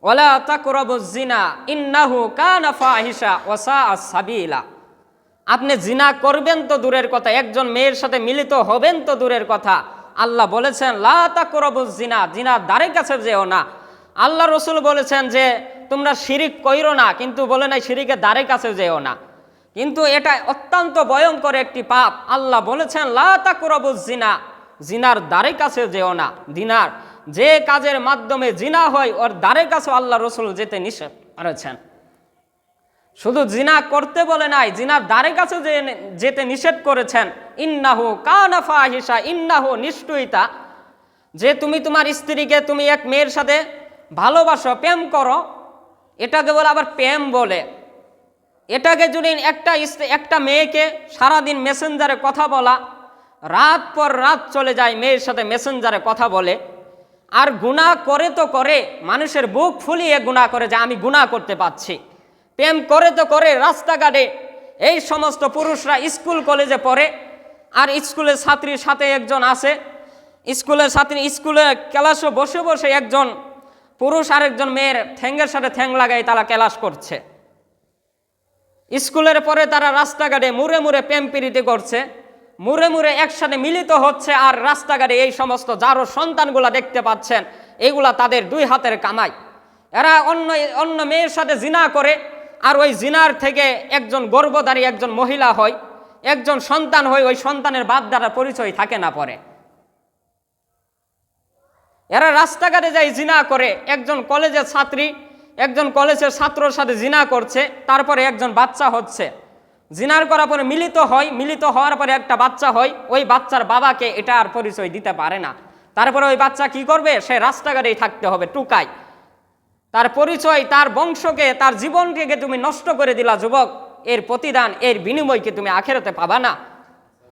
ওয়ালা তাকরাবুজ জিনা ইন্নাহু কানা ফাহিশা ওয়া সাআ সাবিলা। আপনি জিনা করবেন তো দূরের কথা, একজন মেয়ের সাথে মিলিত হবেন তো দূরের কথা, আল্লাহ বলেছেন লা তাকরাবুজ জিনা, জিনার ধারে কাছে যেও না। আল্লাহ রসুল বলেছেন যে তোমরা শিরিক কইরো না, কিন্তু বলে নাই শিরিকের ধারে কাছে যেও না। কিন্তু এটা অত্যন্ত ভয়ঙ্কর একটি পাপ। আল্লাহ বলেছেন লা তাকরাবুজ জিনা, জিনার ধারে কাছে যেও না। জিনার যে কাজের মাধ্যমে জিনা হয় ওর ধারে কাছে আল্লাহ রসুল যেতে নিষেধ করেছেন। শুধু জিনা করতে বলে নাই, জিনার ধারে কাছে যেতে নিষেধ করেছেন। ইন্নাহু কানা ফাহিশা, ইন্নাহু নিশ্চয়তা, যে তুমি তোমার স্ত্রীকে তুমি এক মেয়ের সাথে ভালোবাসো, প্রেম করো, এটাকে বলে আবার প্রেম বলে। এটাকে যদি একটা মেয়েকে সারাদিন মেসেঞ্জারে কথা বলা, রাত পর রাত চলে যায় মেয়ের সাথে মেসেঞ্জারে কথা বলে, আর গুনাহ করে তো করে, মানুষের বুক ফুলিয়ে গুনাহ করে যে আমি গুনাহ করতে পারছি। প্রেম করে তো করে রাস্তাঘাটে এই সমস্ত পুরুষরা স্কুল কলেজে পড়ে, আর স্কুলের ছাত্রীর সাথে একজন আছে, স্কুলের ছাত্রী স্কুলে ক্লাসে বসে বসে একজন পুরুষ আর একজন মেয়ের ঠ্যাঙ্গের সাথে ঠ্যাং লাগাই তারা ক্লাস করছে। স্কুলের পরে তারা রাস্তাঘাটে মুড়ে মুড়ে প্রেম প্রীতি করছে, মুড়ে মুড়ে একসাথে মিলিত হচ্ছে, আর রাস্তাঘাটে এই সমস্ত যারও সন্তানগুলা দেখতে পাচ্ছেন, এগুলা তাদের দুই হাতের কামাই। এরা অন্য মেয়ের সাথে জিনা করে, আর ওই জিনার থেকে একজন গর্ভধারী একজন মহিলা হয়, একজন সন্তান হয়, ওই সন্তানের বাপ দ্বারা পরিচয় থাকে না পরে। এরা রাস্তাঘাটে যাই জিনা করে, একজন কলেজের ছাত্রী একজন কলেজের ছাত্রর সাথে জিনা করছে, তারপরে একজন বাচ্চা হচ্ছে, জিনার করার পরে মিলিত হয়, মিলিত হওয়ার পরে একটা বাচ্চা হয়, ওই বাচ্চার বাবাকে এটা আর পরিচয় দিতে পারে না। তারপরে ওই বাচ্চা কি করবে, সে রাস্তাঘাটেই থাকতে হবে টুকাই। তার পরিচয়, তার বংশকে, তার জীবনকে তুমি নষ্ট করে দিলা যুবক, এর প্রতিদান, এর বিনিময়কে তুমি আখিরাতে পাবা না।